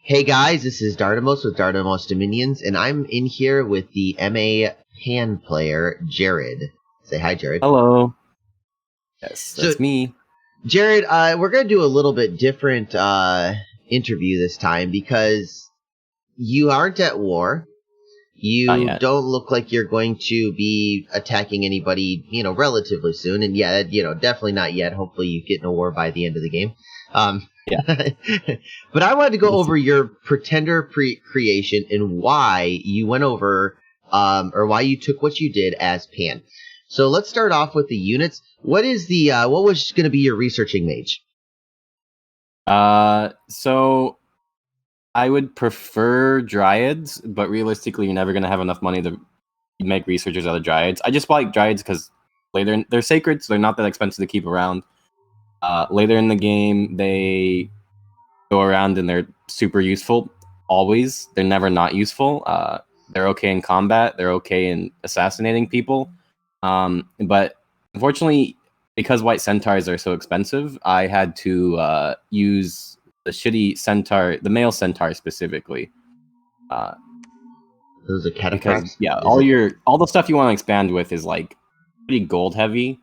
Hey guys, this is Dardamos with Dardamos Dominions, and I'm in here with the MA Pan player, Jared. Say hi, Jared. Hello. Yes, that's me. Jared, we're going to do a little bit different interview this time because you aren't at war. You don't look like you're going to be attacking anybody, relatively soon. And yeah, definitely not yet. Hopefully you get in a war by the end of the game. But I wanted to go over your Pretender creation and why you went over, or why you took what you did as Pan. So let's start off with the units. What is what was going to be your researching mage? So I would prefer Dryads, but realistically, you're never going to have enough money to make researchers out of Dryads. I just like Dryads because they're sacred, so they're not that expensive to keep around. Later in the game, they go around and they're super useful. Always, they're never not useful. They're okay in combat. They're okay in assassinating people. But unfortunately, because white centaurs are so expensive, I had to use the shitty centaur, the male centaur specifically. Those are cataphracts? Because, yeah, all the stuff you want to expand with is like pretty gold heavy.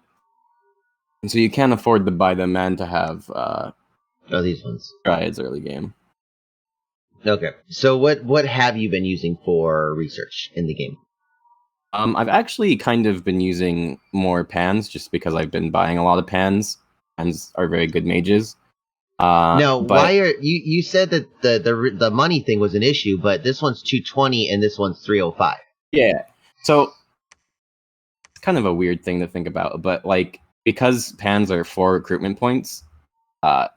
And so you can't afford to buy them and to have these ones. Dryads early game. Okay. So what have you been using for research in the game? I've actually kind of been using more pans just because I've been buying a lot of pans. Pans are very good mages. Now, why are you said that the money thing was an issue, but this one's 220 and this one's 305. Yeah. So it's kind of a weird thing to think about, but like because pans are 4 recruitment points,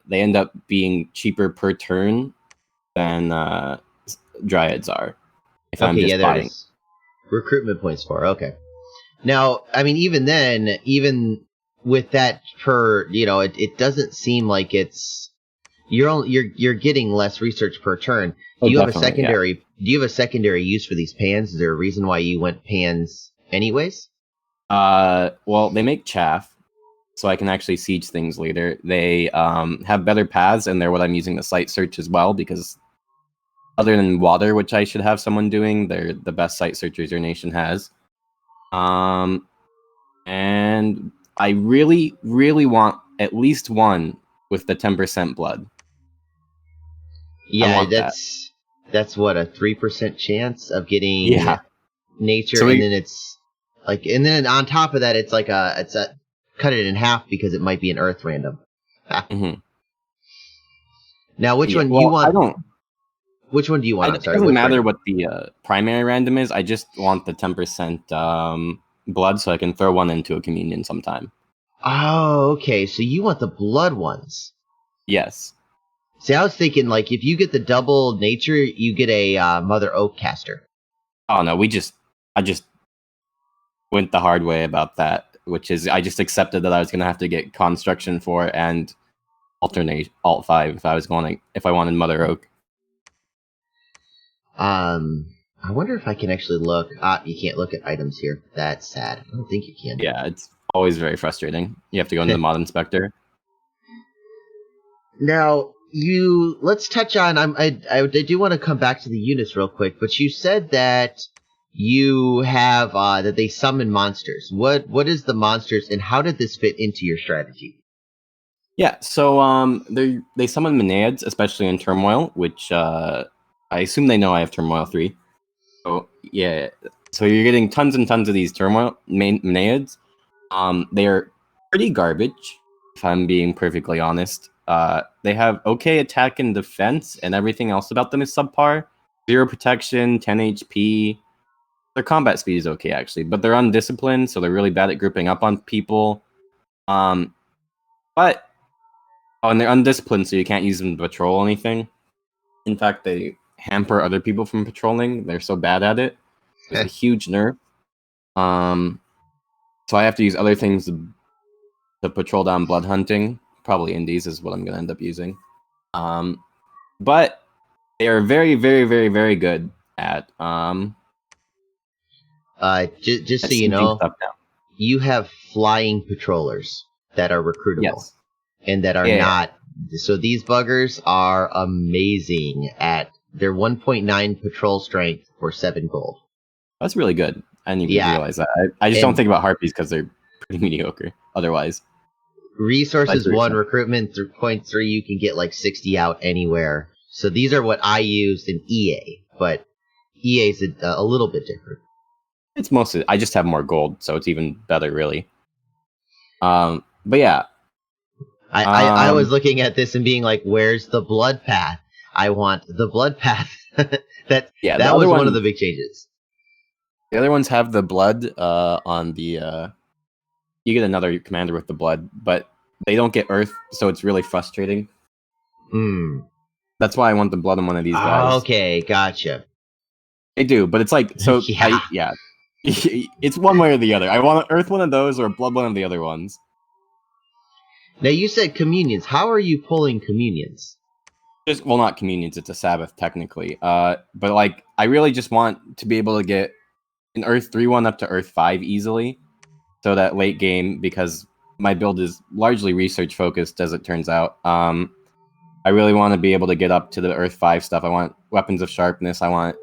they end up being cheaper per turn than Dryads are. If I'm just buying. Recruitment points for, okay. Now, I mean, even then, even with that per, it doesn't seem like it's you're getting less research per turn. Do you have a secondary? Yeah. Do you have a secondary use for these pans? Is there a reason why you went pans anyways? Well, they make chaff, so I can actually siege things later. They have better paths, and they're what I'm using to site search as well because. Other than water, which I should have someone doing, they're the best site searchers your nation has. And I really, really want at least one with the 10% blood. Yeah, that's what, a 3% chance of getting nature, so and then it's like, and then on top of that, it's like cut it in half because it might be an earth random. Mm-hmm. Now, which one you want? Which one do you want? It doesn't matter what the primary random is. I just want the 10% blood so I can throw one into a communion sometime. Oh, okay. So you want the blood ones? Yes. See, I was thinking, like, if you get the double nature, you get a Mother Oak caster. Oh, no. I just went the hard way about that, which is I just accepted that I was going to have to get Construction 4 and alternate Alt 5 if I wanted Mother Oak. I wonder if I can actually look. You can't look at items here. That's sad. I don't think you can. Yeah, it's always very frustrating. You have to go into the mod inspector. Now, let's touch on. I do want to come back to the units real quick, but you said that you have that they summon monsters. What is the monsters, and how did this fit into your strategy? Yeah, so they summon Menaids, especially in Turmoil, which I assume they know I have Turmoil 3. So, yeah. So you're getting tons and tons of these Turmoil Menaids. They are pretty garbage, if I'm being perfectly honest. They have okay attack and defense, and everything else about them is subpar. 0 protection, 10 HP. Their combat speed is okay, actually, but they're undisciplined, so they're really bad at grouping up on people. And they're undisciplined, so you can't use them to patrol anything. In fact, they hamper other people from patrolling. They're so bad at it. It's a huge nerf. So I have to use other things to patrol down blood hunting. Probably indies is what I'm going to end up using. But they are very, very, very, very good at just so you know, you have flying patrollers that are recruitable and that are not. So these buggers are amazing at They're 1.9 patrol strength for 7 gold. That's really good. I didn't even Yeah. realize that. I just don't think about harpies because they're pretty mediocre otherwise. Resources 1, recruitment 0.3, you can get like 60 out anywhere. So these are what I used in EA, but EA is a little bit different. It's mostly, I just have more gold, so it's even better, really. But yeah. I was looking at this and being like, where's the blood path? I want the blood path. that was one of the big changes. The other ones have the blood on the... you get another commander with the blood, but they don't get earth, so it's really frustrating. That's why I want the blood on one of these guys. Okay, gotcha. They do, but it's like, so, yeah. It's one way or the other. I want to earth one of those or a blood one of the other ones. Now, you said communions. How are you pulling communions? Well, not communions, it's a Sabbath, technically. But, like, I really just want to be able to get an Earth 3-1 up to Earth 5 easily. So that late game, because my build is largely research-focused, as it turns out. I really want to be able to get up to the Earth 5 stuff. I want Weapons of Sharpness. I want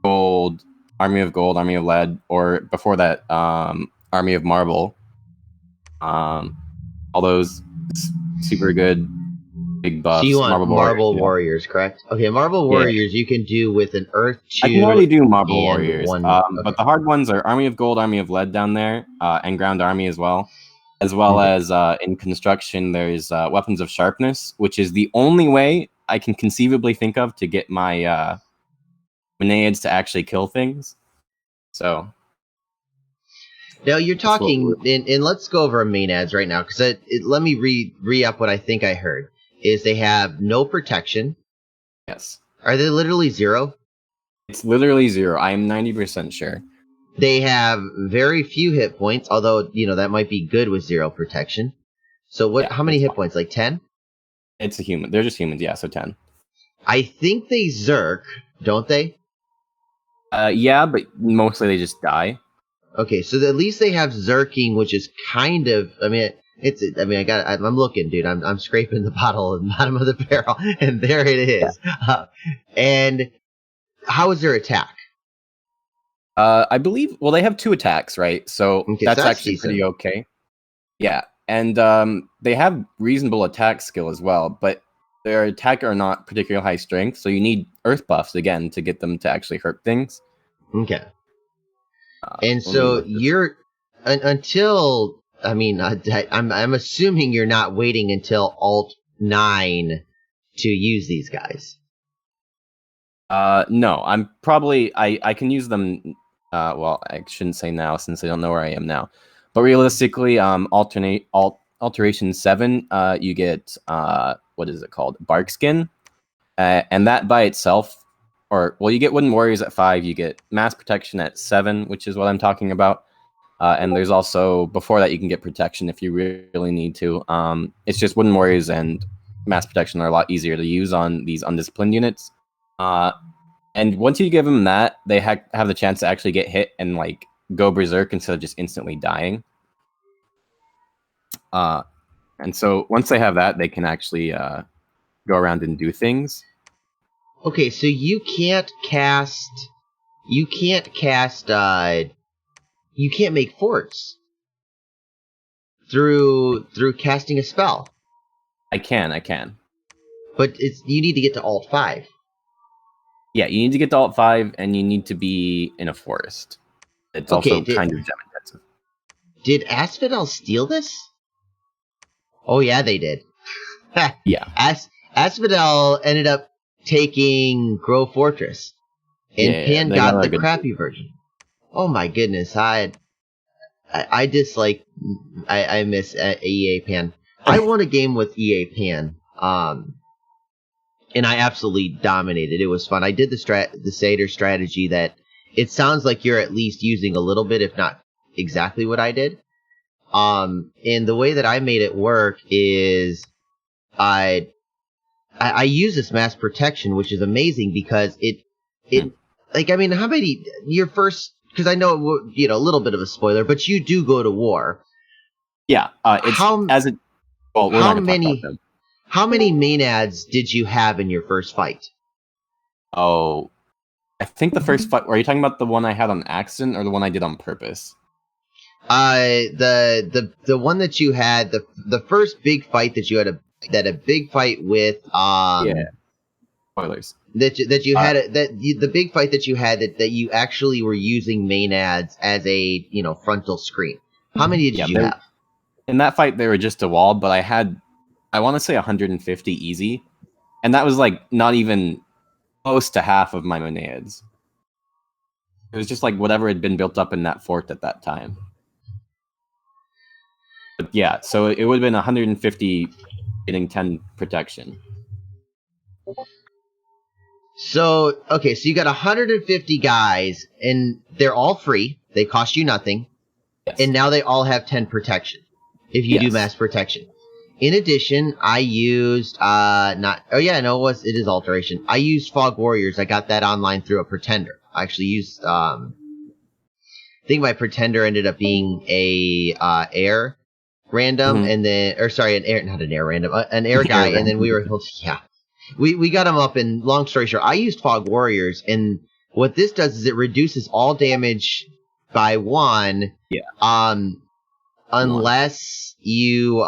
Gold, Army of Gold, Army of Lead, or before that, Army of Marble. All those super good big buffs. So you want Marble Warriors, correct? Okay, Marble Warriors you can do with an Earth 2. I can already do Marble Warriors, but the hard ones are Army of Gold, Army of Lead down there, and Ground Army as well. As in construction, there's Weapons of Sharpness, which is the only way I can conceivably think of to get my Menaids to actually kill things. So... Now you're talking, and let's go over main ads right now, because let me re-up what I think I heard, is they have no protection. Yes. Are they literally 0? It's literally 0. I am 90% sure. They have very few hit points, although, that might be good with 0 protection. So how many hit points, like 10? It's a human. They're just humans, yeah, so 10. I think they Zerk, don't they? Yeah, but mostly they just die. Okay, so at least they have Zerking, which is kind of, I'm looking, dude. I'm scraping the bottom of the barrel, and there it is. Yeah. And how is their attack? I believe, they have 2 attacks, right? So that's actually decent. Pretty okay. Yeah, and they have reasonable attack skill as well, but their attack are not particularly high strength, so you need earth buffs, again, to get them to actually hurt things. Okay. And so you're until I'm assuming you're not waiting until Alt 9 to use these guys. No, I'm probably I can use them. Well, I shouldn't say now since I don't know where I am now. But realistically, Alteration 7, you get what is it called? Bark Skin, and that by itself. You get Wooden Warriors at 5, you get Mass Protection at 7, which is what I'm talking about. And there's also, before that, you can get Protection if you really need to. It's just Wooden Warriors and Mass Protection are a lot easier to use on these undisciplined units. And once you give them that, they have the chance to actually get hit and go berserk instead of just instantly dying. And so once they have that, they can actually go around and do things. Okay, so you can't make forts through casting a spell. I can. But you need to get to Alt 5. Yeah, you need to get to Alt 5, and you need to be in a forest. It's also kind of gem intensive. Did Asphodel steal this? Oh yeah, they did. Yeah. Asphodel ended up taking Grove Fortress, and Pan got the crappy version. Oh my goodness, I dislike. I miss EA Pan. I won a game with EA Pan, and I absolutely dominated. It was fun. I did the Seder strategy that it sounds like you're at least using a little bit, if not exactly what I did. And the way that I made it work is I use this Mass Protection, which is amazing because how many, your first, because I know, a little bit of a spoiler, but you do go to war. Yeah. How many main ads did you have in your first fight? Oh, I think the first fight. Are you talking about the one I had on accident or the one I did on purpose? The one that you had, the first big fight that you had a big fight with Yeah. Spoilers. that you had the big fight that you had that you actually were using main ads as a frontal screen. How many did you have? In that fight, they were just a wall, but I want to say 150 easy, and that was like not even close to half of my monads. It was just like whatever had been built up in that fort at that time. But yeah, so it would have been 150 getting 10 protection. So, okay, so you got 150 guys, and they're all free. They cost you nothing. Yes. And now they all have 10 protection if you do mass protection. In addition, I used it is alteration. I used Fog Warriors. I got that online through a pretender. I actually used I think my pretender ended up being a air random, and then an air guy, and then we were we got him up. And long story short, I used Fog Warriors, and what this does is it reduces all damage by 1. Yeah. Unless you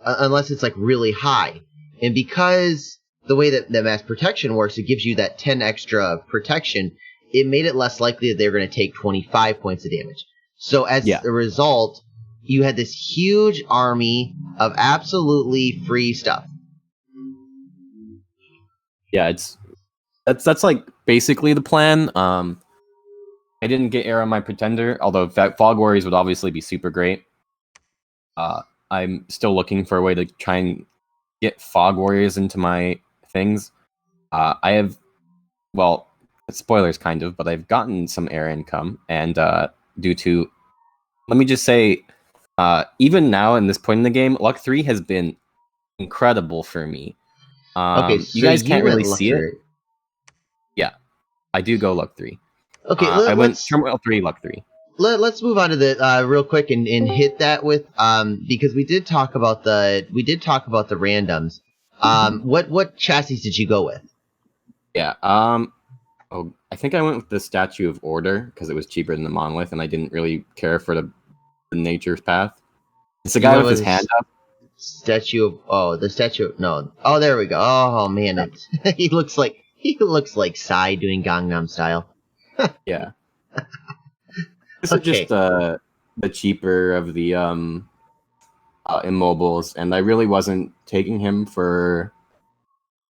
unless it's like really high. And because the way that the mass protection works, it gives you that 10 extra protection, it made it less likely that they were going to take 25 points of damage. So as a result, you had this huge army of absolutely free stuff. Yeah, that's like basically the plan. I didn't get air on my pretender, although Fog Warriors would obviously be super great. I'm still looking for a way to try and get Fog Warriors into my things. I have, well, spoilers kind of, but I've gotten some air income, and due to, let me just say, even now in this point in the game, Luck 3 has been incredible for me. Okay, so you guys can't really see it. Yeah, I do go Luck 3. Okay, I went Turmoil 3, Luck 3. Let's move on to the real quick and hit that with because we did talk about the randoms. What chassis did you go with? Yeah. I think I went with the Statue of Order because it was cheaper than the Monolith, and I didn't really care for the Nature's Path. It's the guy with his hand up. The statue. No. Oh, there we go. Oh man, he looks like Psy doing Gangnam Style. Yeah. This is just the cheaper of the immobiles, and I really wasn't taking him for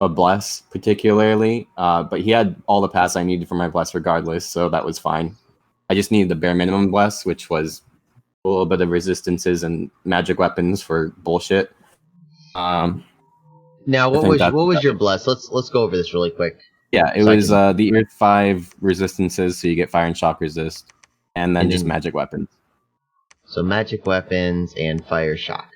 a bless particularly, but he had all the pass I needed for my bless regardless, so that was fine. I just needed the bare minimum bless, which was a little bit of resistances and magic weapons for bullshit. Now, what was your bless? Let's go over this really quick. Yeah, it was the Earth 5 resistances, so you get fire and shock resist, and then just magic weapons. So magic weapons and fire shock.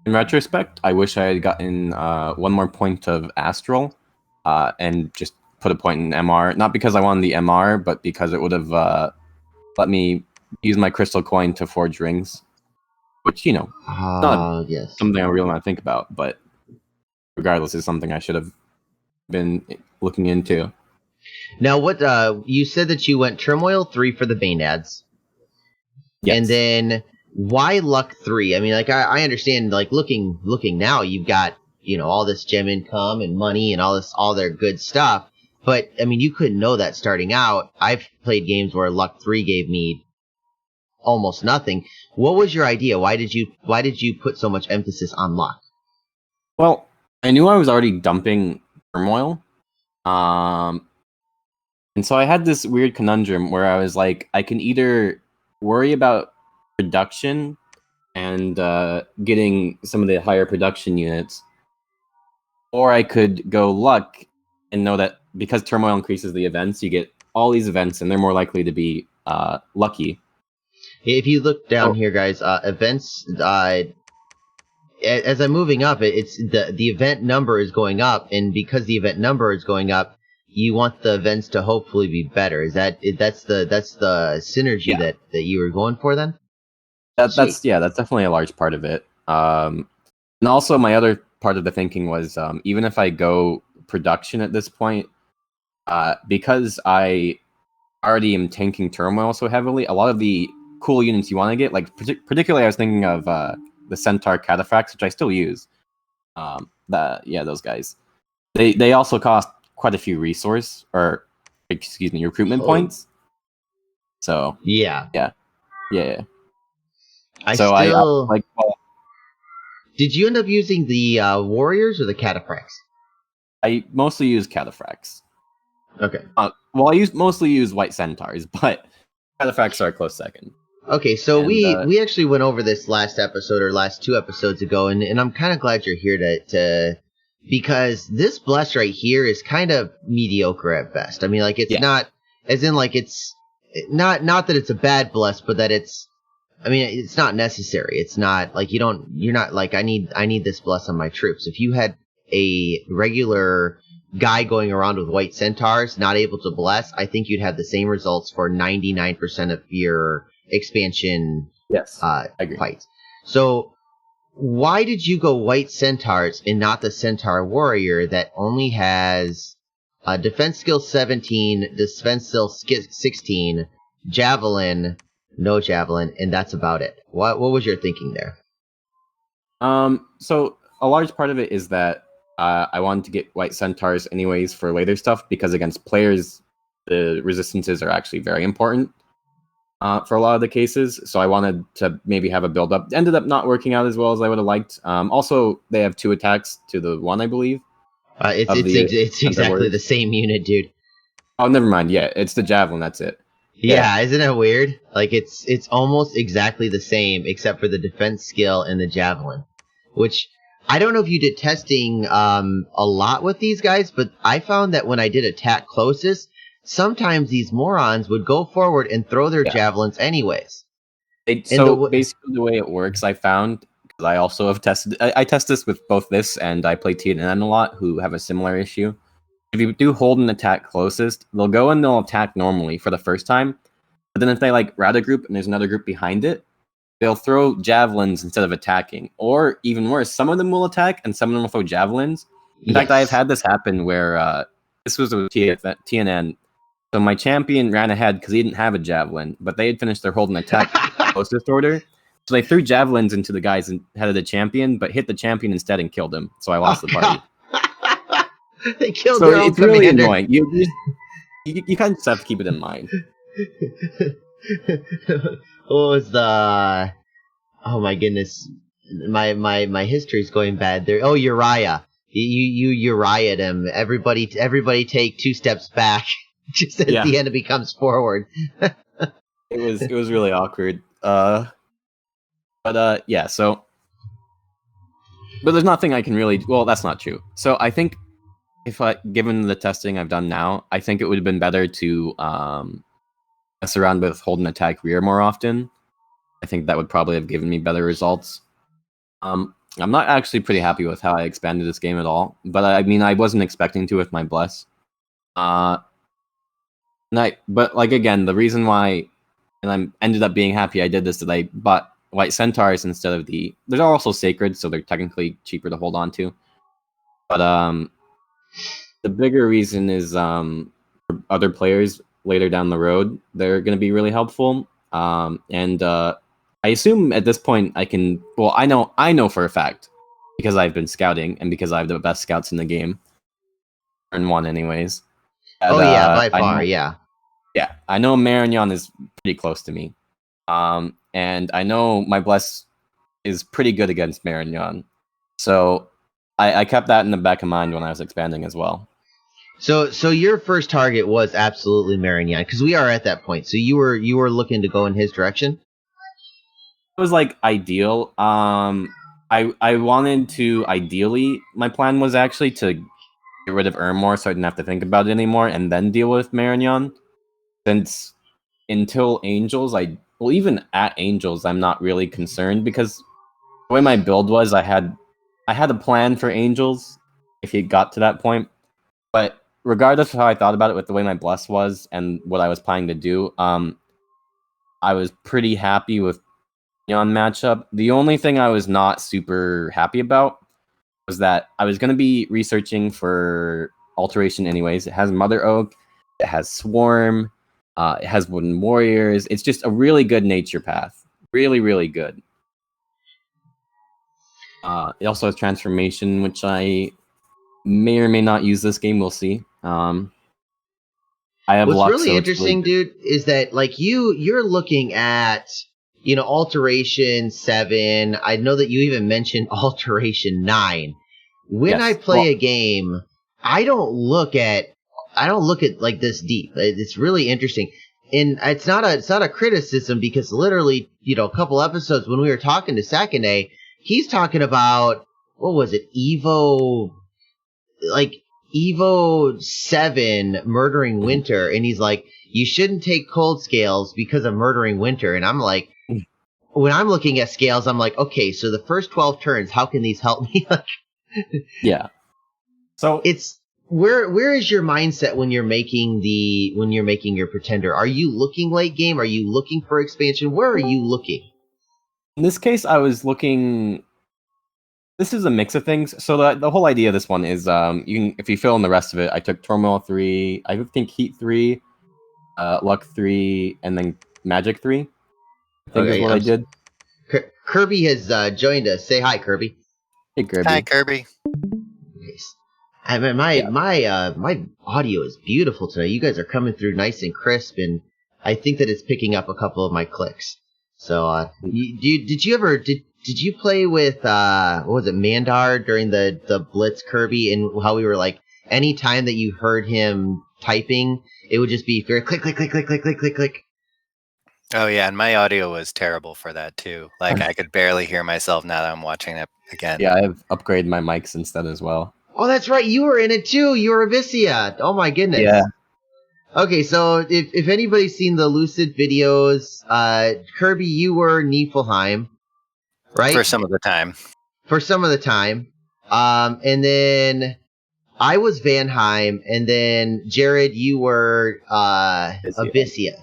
In retrospect, I wish I had gotten 1 more point of Astral, and just put a point in MR. Not because I wanted the MR, but because it would have let me use my crystal coin to forge rings. Which, not something I really want to think about, but regardless, is something I should have been looking into. Now, what you said that you went Turmoil 3 for the Bane ads. Yes. And then why Luck 3? I mean, like I understand, like looking now, you've got all this gem income and money and all their good stuff. But I mean, you couldn't know that starting out. I've played games where Luck 3 gave me almost nothing. What was your idea? Why did you put so much emphasis on luck? Well, I knew I was already dumping Turmoil. And so I had this weird conundrum where I was like, I can either worry about production and getting some of the higher production units, or I could go luck and know that because Turmoil increases the events, you get all these events and they're more likely to be lucky. If you look down here, guys, events, as I'm moving up, it's the event number is going up, and because the event number is going up, you want the events to hopefully be better. That's the synergy that you were going for then? That's definitely a large part of it. And also my other part of the thinking was even if I go production at this point, because I already am tanking Turmoil so heavily, a lot of the cool units you want to get, like particularly I was thinking of the Centaur Cataphracts, which I still use. Those guys. They also cost quite a few recruitment points. So yeah. I so still I like. Well, did you end up using the warriors or the cataphracts? I mostly use Cataphracts. Okay. I mostly use White Centaurs, but Cataphracts are a close second. Okay, so we actually went over this last episode or last 2 episodes ago, and I'm kind of glad you're here to because this bless right here is kind of mediocre at best. I mean, like it's not as in like it's not that it's a bad bless, but that it's it's not necessary. It's not like you're not like I need this bless on my troops. If you had a regular guy going around with white centaurs not able to bless, I think you'd have the same results for 99% of your expansion fights. So why did you go white centaurs and not the centaur warrior that only has defense skill 17, defense skill 16, javelin, no javelin, and that's about it? What was your thinking there? So a large part of it is that I wanted to get white centaurs anyways for later stuff, because against players the resistances are actually very important for a lot of the cases. So I wanted to maybe have a build up. Ended up not working out as well as I would have liked. Also, they have 2 attacks to the 1, I believe. It's exactly the same unit, dude. Oh, never mind. Yeah, it's the javelin. That's it. Yeah, isn't that weird? Like it's almost exactly the same except for the defense skill and the javelin, which I don't know if you did testing a lot with these guys, but I found that when I did attack closest, sometimes these morons would go forward and throw their javelins anyways. Basically the way it works, I found, because I also have tested, I test this with both this and I play TNN a lot, who have a similar issue. If you do hold an attack closest, they'll go and they'll attack normally for the first time, but then if they like route a group and there's another group behind it, they'll throw javelins instead of attacking. Or even worse, some of them will attack and some of them will throw javelins. In fact, I've had this happen where this was with TNN. So my champion ran ahead because he didn't have a javelin, but they had finished their hold and attack closest order. So they threw javelins into the guys ahead of the champion, but hit the champion instead and killed him. So I lost the party. They killed their own it's really annoying. You kind of just have to keep it in mind. What was the? Oh my goodness, my history's going bad there. Oh, Uriah, you Uriah'd him. Everybody take 2 steps back. Just as the enemy comes forward. It was really awkward. So, but there's nothing I can really. Well, that's not true. So I think given the testing I've done now, I think it would have been better to mess around with hold and attack rear more often. I think that would probably have given me better results. I'm not actually pretty happy with how I expanded this game at all, but I wasn't expecting to with my bless. But like again, the reason why, and I ended up being happy I did this, that I bought white centaurs instead of they're also sacred, so they're technically cheaper to hold on to. But the bigger reason is for other players later down the road, they're going to be really helpful. And I assume at this point I can. Well, I know for a fact, because I've been scouting and because I have the best scouts in the game. Turn 1, anyways. By far, yeah. Yeah, I know Marignon is pretty close to me. And I know my bless is pretty good against Marignon. So I kept that in the back of mind when I was expanding as well. So your first target was absolutely Marignon, because we are at that point. So you were looking to go in his direction? It was like ideal. I wanted to, ideally, my plan was actually to get rid of Ermor so I didn't have to think about it anymore and then deal with Marignon. Since until Angels, even at Angels, I'm not really concerned, because the way my build was, I had a plan for Angels if it got to that point. But regardless of how I thought about it with the way my bless was and what I was planning to do, I was pretty happy with Neon matchup. The only thing I was not super happy about was that I was going to be researching for alteration anyways. It has Mother Oak, it has Swarm, it has Wooden Warriors. It's just a really good nature path. Really, really good. It also has Transformation, which I may or may not use this game. We'll see. I have What's luck, really so it's interesting, really dude, is that like you're looking at Alteration 7. I know that you even mentioned Alteration 9. When I play a game, I don't look at like this deep. It's really interesting. And it's not a criticism, because literally, a couple episodes when we were talking to Sakane, he's talking about, what was it, Evo 7 Murdering Winter, and he's like, you shouldn't take cold scales because of Murdering Winter. And I'm like, when I'm looking at scales, I'm like, okay, so the first 12 turns, how can these help me? Yeah. So it's where is your mindset when you're making your pretender? Are you looking late game? Are you looking for expansion? Where are you looking? in this case, I was looking. This is a mix of things. So the whole idea of this one is, you can, if you fill in the rest of it, I took Turmoil 3, I think Heat 3, Luck 3, and then Magic 3. I think is what I did. Kirby has joined us. Say hi, Kirby. Hey, Kirby. Hi, Kirby. Nice. I mean, my audio is beautiful today. You guys are coming through nice and crisp, and I think that it's picking up a couple of my clicks. So, did you play with what was it, Mandar during the Blitz, Kirby, and how we were like, any time that you heard him typing, it would just be very click click click click click click click click. Oh yeah, and my audio was terrible for that too. Like I could barely hear myself now that I'm watching it again. Yeah, I have upgraded my mics instead as well. Oh, that's right. You were in it too. You were Abysia. Oh my goodness. Yeah. Okay, so if anybody's seen the Lucid videos, Kirby, you were Niflheim, right? For some of the time. For some of the time. And then I was Vanheim, and then Jared, you were Abysia.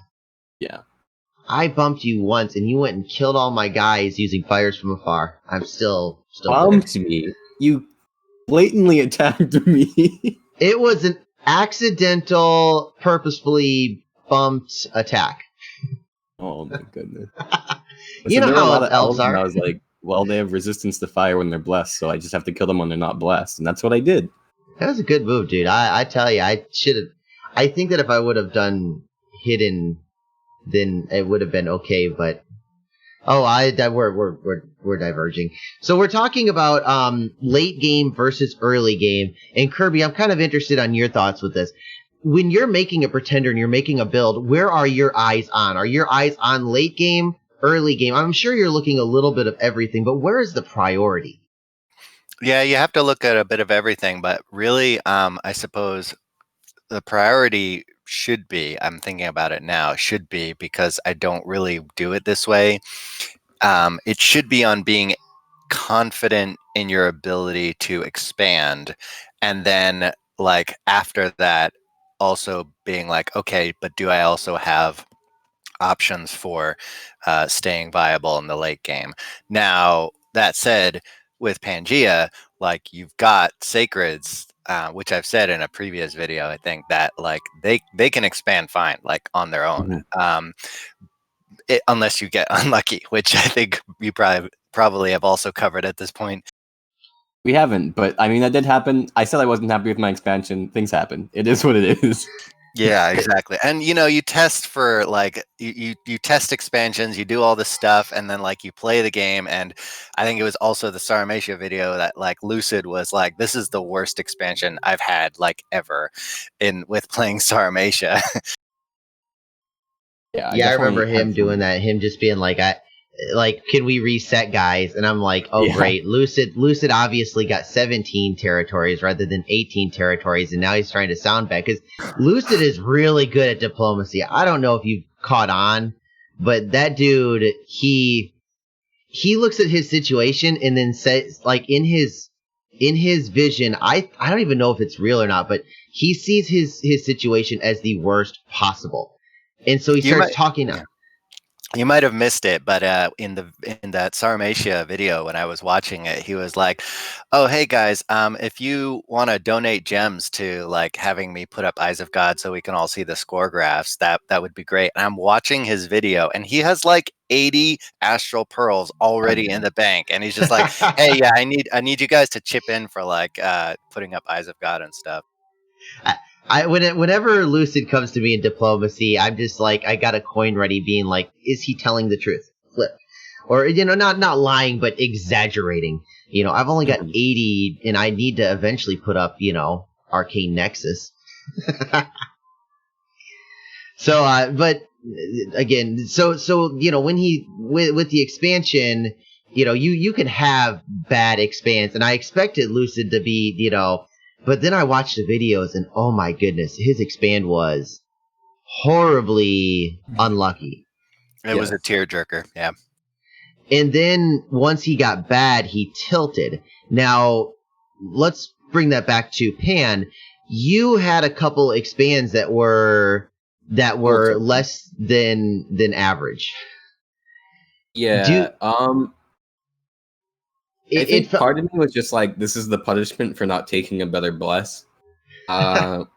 Yeah. I bumped you once, and you went and killed all my guys using fires from afar. I'm still bumped me. You blatantly attacked me. It was an accidental, purposefully bumped attack. Oh my goodness. You know how elves are. I was like, well, they have resistance to fire when they're blessed, so I just have to kill them when they're not blessed, and that's what I did. That was a good move, dude. I tell you, I should have. I think that if I would have done hidden, then it would have been okay. But we're diverging. So we're talking about late game versus early game. And Kirby, I'm kind of interested on your thoughts with this. When you're making a pretender and you're making a build, where are your eyes on? Are your eyes on late game, early game? I'm sure you're looking a little bit of everything, but where is the priority? Yeah, you have to look at a bit of everything, but really, I suppose the priority should be, I'm thinking about it now, should be, because I don't really do it this way. It should be on being confident in your ability to expand, and then like after that also being like, okay, but do I also have options for staying viable in the late game? Now that said, with Pangea, like you've got Sacreds, which I've said in a previous video, I think that like they can expand fine, like on their own. Mm-hmm. Unless you get unlucky, which I think you probably have also covered at this point. We haven't, but I mean, that did happen. I said I wasn't happy with my expansion. Things happen. It is what it is. Yeah, exactly. And you test for like you test expansions, you do all this stuff, and then like you play the game. And I think it was also the Sarmatia video that like Lucid was like, this is the worst expansion I've had like ever with playing Sarmatia. Yeah, I remember him doing that. Him just being like, can we reset, guys? And I'm like, oh, yeah. Great. Lucid obviously got 17 territories rather than 18 territories, and now he's trying to sound bad because Lucid is really good at diplomacy. I don't know if you've caught on, but that dude, he looks at his situation and then says, like, in his vision, I don't even know if it's real or not, but he sees his situation as the worst possible. And so he starts talking. Yeah. You might have missed it, but in that Sarmatia video, when I was watching it, he was like, "Oh, hey guys, if you want to donate gems to like having me put up Eyes of God so we can all see the score graphs, that would be great." And I'm watching his video, and he has like 80 astral pearls already in the bank, and he's just like, "Hey, yeah, I need you guys to chip in for like putting up Eyes of God and stuff." Whenever Lucid comes to me in diplomacy, I'm just like, I got a coin ready, being like, is he telling the truth? Flip, or not lying, but exaggerating. I've only got 80, and I need to eventually put up, Arcane Nexus. So, but again, so when he with the expansion, you can have bad expanse, and I expected Lucid to be, but then I watched the videos, and oh my goodness, his expand was horribly unlucky. It was a tearjerker, yeah. And then once he got bad, he tilted. Now, let's bring that back to Pan. You had a couple expands that were less than average. Yeah. I think part of me was just like, this is the punishment for not taking a better bless. And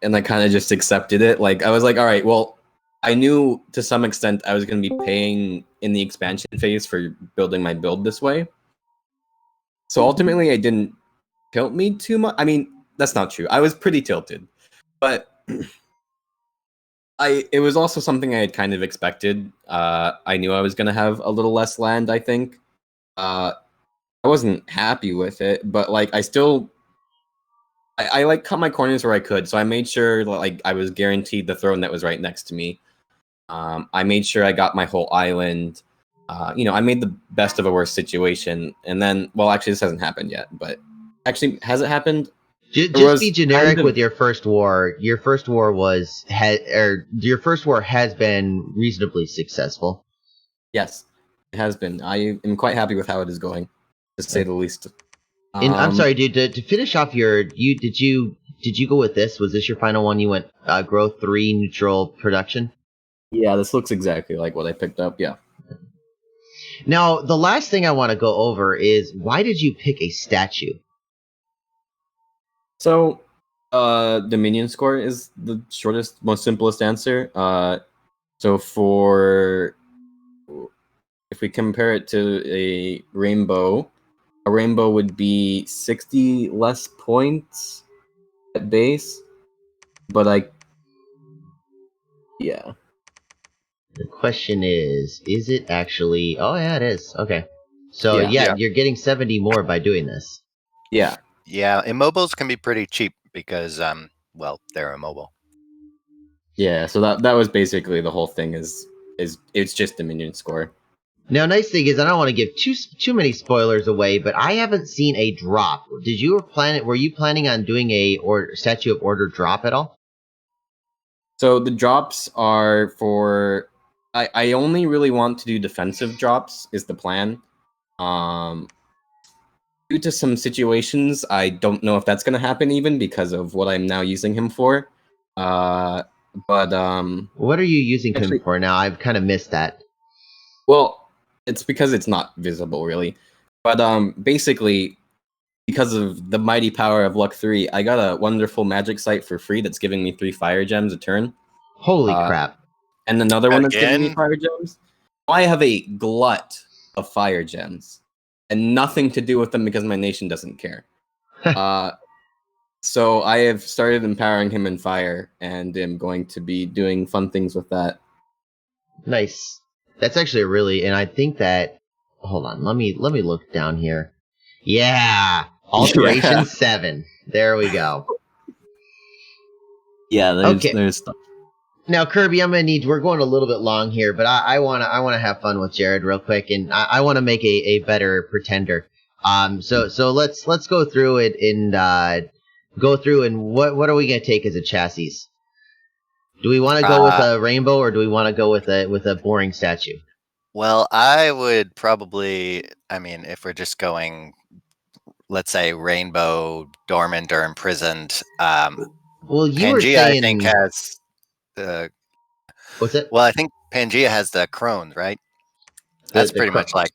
I kind of just accepted it. Like, I was like, all right, well, I knew to some extent I was going to be paying in the expansion phase for building my build this way. So ultimately, it didn't tilt me too much. I mean, that's not true. I was pretty tilted, but it was also something I had kind of expected. I knew I was going to have a little less land, I think. I wasn't happy with it, but like I like cut my corners where I could, so I made sure like I was guaranteed the throne that was right next to me. I made sure I got my whole island. I made the best of a worse situation, and then, well, actually, this hasn't happened yet, but actually, has it happened? Just be generic with your first war. Your first war your first war has been reasonably successful. Yes, it has been. I am quite happy with how it is going, to say the least. And I'm sorry, dude. To finish off did you go with this? Was this your final one? You went growth 3 neutral production. Yeah, this looks exactly like what I picked up. Yeah. Now, the last thing I want to go over is, why did you pick a statue? So, Dominion score is the shortest, most simplest answer. So if we compare it to a rainbow would be 60 less points at base, but yeah. The question is it actually? Oh yeah, it is. Okay. So yeah, you're getting 70 more by doing this. Yeah. Yeah, immobiles can be pretty cheap because well, they're immobile. Yeah, so that was basically the whole thing is it's just Dominion score. Now, nice thing is, I don't want to give too many spoilers away, but I haven't seen a drop. Were you planning on doing a Statue of Order drop at all? So the drops are for I only really want to do defensive drops is the plan. Due to some situations, I don't know if that's going to happen even because of what I'm now using him for. But what are you using him for now? I've kind of missed that. Well, it's because it's not visible really. But basically, because of the mighty power of Luck 3, I got a wonderful magic site for free that's giving me 3 fire gems a turn. Holy crap. And another one that's giving me fire gems. I have a glut of fire gems. And nothing to do with them because my nation doesn't care. So I have started empowering him in fire, and am going to be doing fun things with that. Nice. That's actually and I think that, hold on, let me look down here. Yeah, Alteration 7. There we go. Yeah, there's stuff. Now, Kirby, we're going a little bit long here, but I wanna have fun with Jared real quick, and I wanna make a better pretender. So let's go through it and what are we gonna take as a chassis? Do we want to go with a rainbow, or do we want to go with a boring statue? Well, I would probably, if we're just going, let's say rainbow, dormant, or imprisoned. Well, you Pangea, were saying, I think, has What's it? Well, I think Pangea has the Crohn's, right? That's pretty much like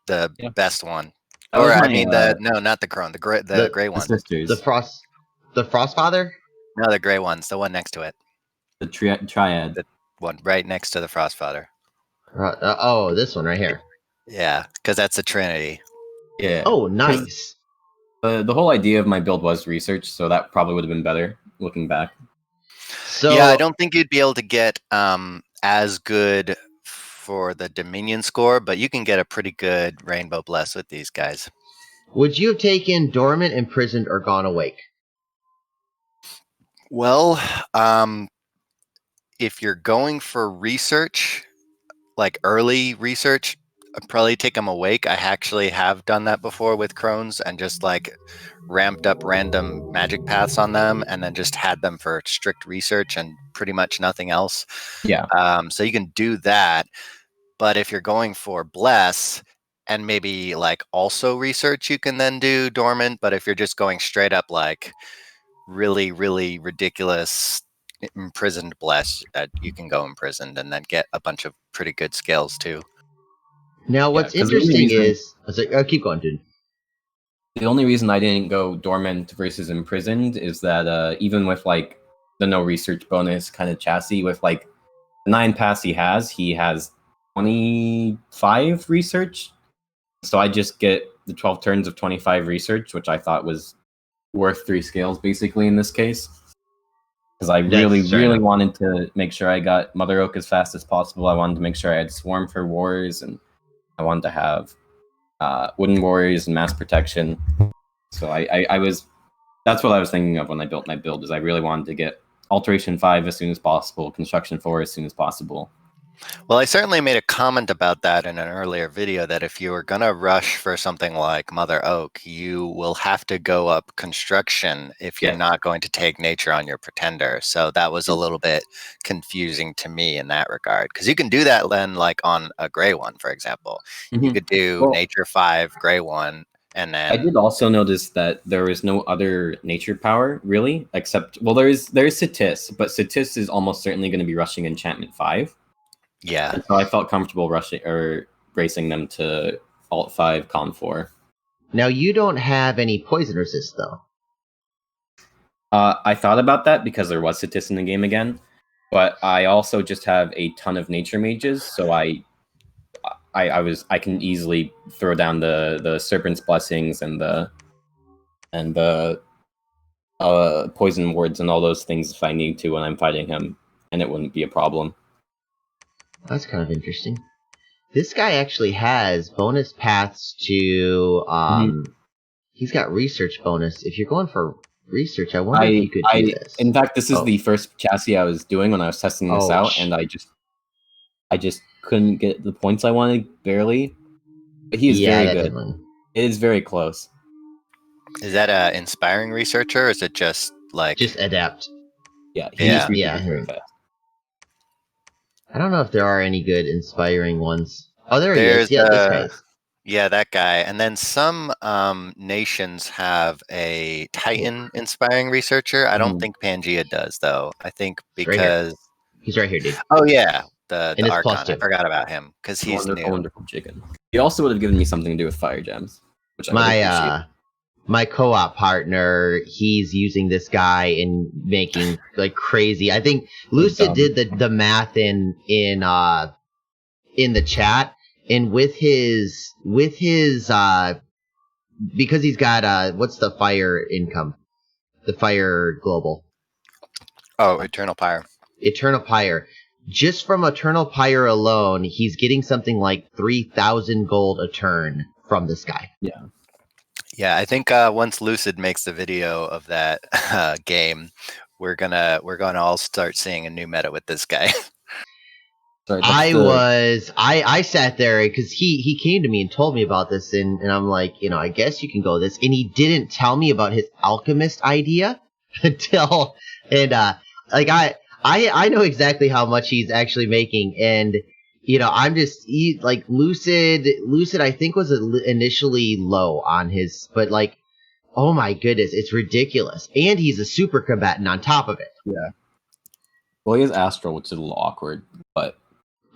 the best one. That Or was I my, mean no, not the Crohn, the gray the one. sisters. The Frostfather? No, the gray one's the one next to it. The triad. The one right next to the Frostfather. Oh, this one right here. Yeah, because that's the Trinity. Yeah. Oh, nice. The whole idea of my build was research, so that probably would have been better looking back. So yeah, I don't think you'd be able to get as good for the Dominion score, but you can get a pretty good Rainbow Bless with these guys. would you have taken Dormant, Imprisoned, or Gone Awake? Well, if you're going for research, like early research, I'd probably take them awake. I actually have done that before with Crohn's and just like ramped up random magic paths on them and then just had them for strict research and pretty much nothing else. Yeah. So you can do that. But if you're going for bless and maybe like also research, you can then do dormant. But if you're just going straight up like really, really ridiculous imprisoned bless, you can go imprisoned and then get a bunch of pretty good scales too. Now, what's 'cause the only interesting reason- is... I was like, oh, keep going, dude. The only reason I didn't go dormant versus imprisoned is that even with like the no research bonus kind of chassis, with like the 9 pass he has 25 research. So I just get the 12 turns of 25 research, which I thought was worth 3 scales basically in this case. Because I really wanted to make sure I got Mother Oak as fast as possible. I wanted to make sure I had Swarm for Wars, and I wanted to have Wooden Warriors and Mass Protection. So I was... That's what I was thinking of when I built my build, is I really wanted to get Alteration 5 as soon as possible, Construction 4 as soon as possible. Well, I certainly made a comment about that in an earlier video, that if you were going to rush for something like Mother Oak, you will have to go up construction if you're not going to take nature on your pretender. So that was a little bit confusing to me in that regard, because you can do that then like on a gray one, for example. You could do nature 5, gray 1, and then... I did also notice that there is no other nature power, really, except... Well, there is Satis, but Satis is almost certainly going to be rushing Enchantment 5. Yeah. And so I felt comfortable rushing or bracing them to Alt 5, Con 4. Now, you don't have any poison resist, though. I thought about that because there was Satis in the game again, but I also just have a ton of nature mages, so I can easily throw down the Serpent's Blessings and the poison wards and all those things if I need to when I'm fighting him, and it wouldn't be a problem. That's kind of interesting. This guy actually has bonus paths to... He's got research bonus. If you're going for research, I wonder if you could do this. In fact, this is the first chassis I was doing when I was testing this out, and I just couldn't get the points I wanted, barely. But he is very good. It is very close. Is that a inspiring researcher, or is it just like... Just adept? Yeah, Yeah. Very fast. I don't know if there are any good inspiring ones. Oh, there he is. Yeah, this guy's. Yeah, that guy. And then some nations have a Titan inspiring researcher. I don't think Pangea does, though. I think because... He's right here, dude. Oh, yeah. The it's Archon. +2. I forgot about him, because he's wonderful chicken. He also would have given me something to do with Fire Gems, which I would appreciate. My co-op partner, he's using this guy and making like crazy. I think Lucid did the math in the chat, and with his because he's got what's the fire income? The fire global. Oh, Eternal Pyre. Eternal Pyre. Just from Eternal Pyre alone, he's getting something like 3,000 gold a turn from this guy. Yeah. Yeah, I think once Lucid makes the video of that game, we're gonna all start seeing a new meta with this guy. Sorry, I sat there because he came to me and told me about this, and I'm like, I guess you can go this, and he didn't tell me about his alchemist idea until, and I know exactly how much he's actually making, and I'm just like Lucid I think was initially low on his, but like, oh my goodness, it's ridiculous, and he's a super combatant on top of it. Yeah. Well, he has Astral, which is a little awkward, but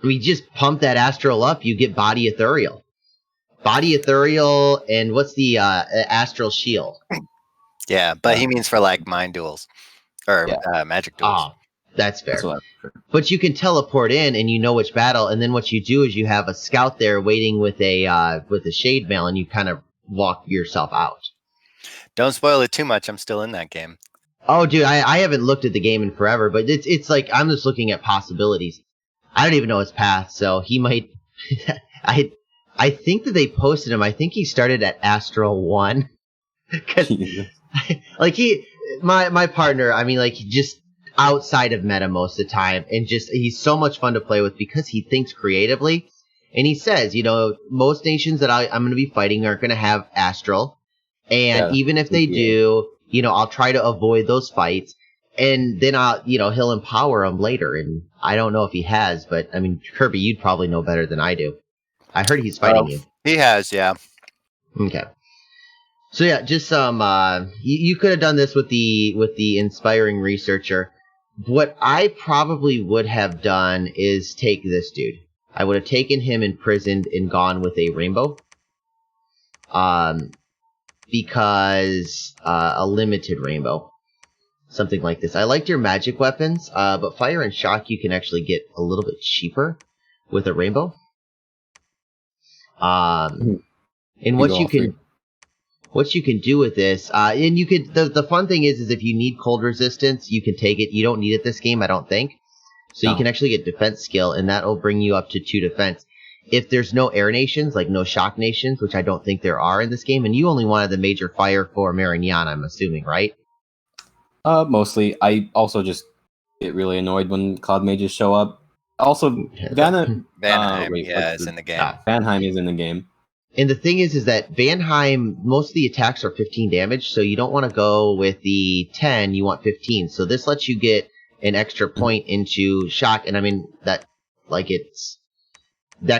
We just pump that Astral up, you get Body Ethereal. Body Ethereal, and what's the Astral Shield? Yeah, but he means for like mind duels or magic duels. Oh, that's fair. that's what But you can teleport in, and you know which battle, and then what you do is you have a scout there waiting with a shade mail, and you kind of walk yourself out. Don't spoil it too much. I'm still in that game. Oh, dude, I haven't looked at the game in forever, but it's like I'm just looking at possibilities. I don't even know his path, so he might. I think that they posted him. I think he started at Astral 1. Cause, like my partner, I mean, like just outside of meta most of the time, and just he's so much fun to play with because he thinks creatively, and he says, most nations that I'm going to be fighting are going to have Astral, and even if they do, I'll try to avoid those fights, and then he'll empower them later, and I don't know if he has, but I mean, Kirby, you'd probably know better than I do. I heard he's fighting you. He has, yeah. Okay. So yeah, just some. You could have done this with the inspiring researcher. What I probably would have done is take this dude. I would have taken him imprisoned and gone with a rainbow. Because a limited rainbow, something like this. I liked your magic weapons, but fire and shock you can actually get a little bit cheaper with a rainbow. And what you can do with this, and you could, the fun thing is if you need cold resistance, you can take it. You don't need it this game, I don't think. So you can actually get defense skill, and that will bring you up to 2 defense. If there's no air nations, like no shock nations, which I don't think there are in this game, and you only wanted the major fire for Marignan, I'm assuming, right? Mostly. I also just get really annoyed when cloud mages show up. Also, Vanheim, is in the game. Vanheim is in the game. And the thing is that Vanheim, most of the attacks are 15 damage, so you don't want to go with the 10, you want 15. So this lets you get an extra point into shock, and I mean, that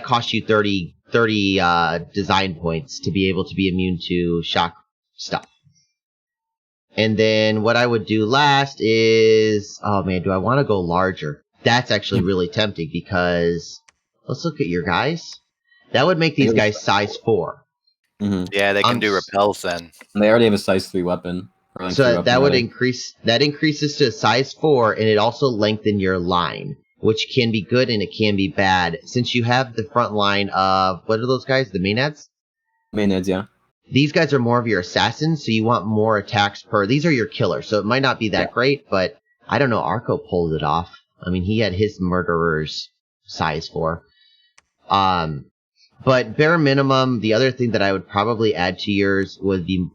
costs you 30 design points to be able to be immune to shock stuff. And then what I would do last is, oh man, do I want to go larger? That's actually really tempting because let's look at your guys. That would make these guys size 4. Mm-hmm. Yeah, they can do repels then. They already have a size 3 weapon. So that would increases to size 4, and it also lengthen your line, which can be good and it can be bad. Since you have the front line of, what are those guys? The Maenads? Maenads, yeah. These guys are more of your assassins, so you want more attacks per. These are your killers, so it might not be that great, but I don't know. Arco pulled it off. I mean, he had his murderers size 4. But bare minimum, the other thing that I would probably add to yours would be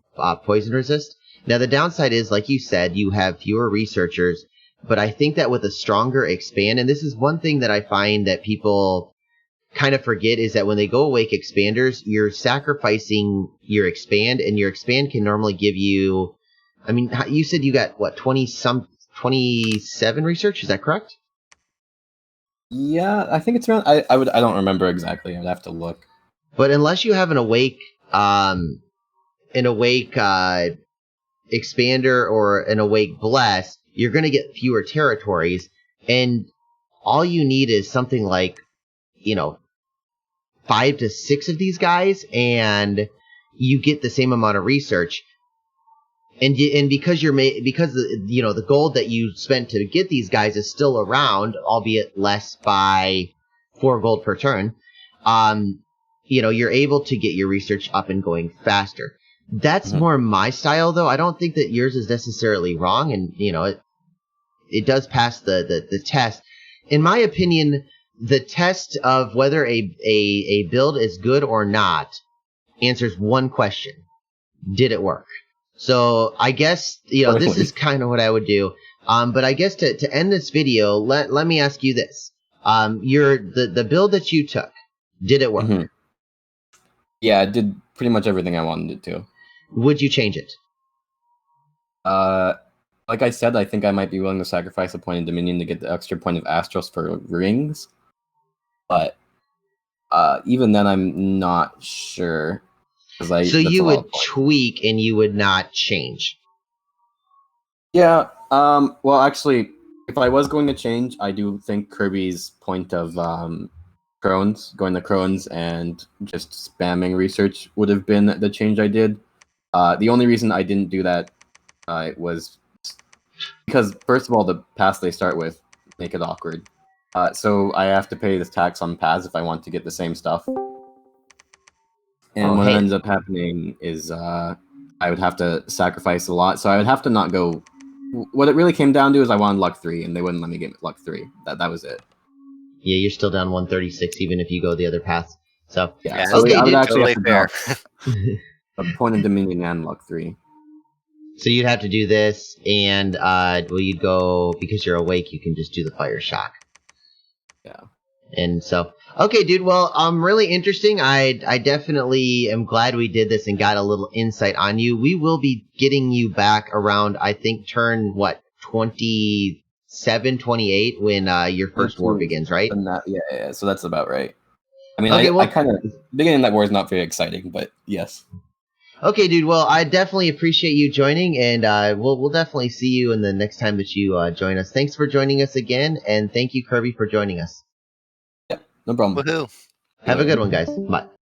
poison resist. Now, the downside is, like you said, you have fewer researchers, but I think that with a stronger expand, and this is one thing that I find that people kind of forget, is that when they go awake expanders, you're sacrificing your expand, and your expand can normally give you, I mean, you said you got, what, 27 research, is that correct? Yeah, I think it's around. I don't remember exactly. I'd have to look. But unless you have an awake expander or an awake bless, you're going to get fewer territories, and all you need is something like, 5 to 6 of these guys, and you get the same amount of research. And because the gold that you spent to get these guys is still around, albeit less by 4 gold per turn, you're able to get your research up and going faster. That's more my style, though. I don't think that yours is necessarily wrong, and it does pass the test. In my opinion, the test of whether a build is good or not answers one question: did it work? So I guess, this is kind of what I would do. But I guess to end this video, let me ask you this. The build that you took, did it work? Mm-hmm. Yeah, it did pretty much everything I wanted it to. Would you change it? Like I said, I think I might be willing to sacrifice a point of Dominion to get the extra point of Astros for rings. But even then, I'm not sure. So you would tweak and you would not change? Yeah. Well, actually, if I was going to change, I do think Kirby's point of Crohn's, going to Crohn's and just spamming research would have been the change I did. The only reason I didn't do that was because, first of all, the paths they start with make it awkward. So I have to pay this tax on paths if I want to get the same stuff. And what ends up happening is I would have to sacrifice a lot. So I would have to not go. What it really came down to is I wanted luck 3, and they wouldn't let me get luck 3. That was it. Yeah, you're still down 136 even if you go the other paths. So Yeah, so okay, I would dude. actually Totally have to fair. drop a point of Dominion and luck 3. So you'd have to do this, and well, you'd go because you're awake. You can just do the fire shock. Yeah. And so, okay, dude. Well, really interesting. I definitely am glad we did this and got a little insight on you. We will be getting you back around, I think, turn 27, 28 when your first war begins, right? Yeah. So that's about right. I mean, Okay, I kind of beginning that war is not very exciting, but yes. Okay, dude. Well, I definitely appreciate you joining, and we'll definitely see you in the next time that you join us. Thanks for joining us again, and thank you, Kirby, for joining us. Yeah, no problem. Woohoo! Have a good one, guys. Bye.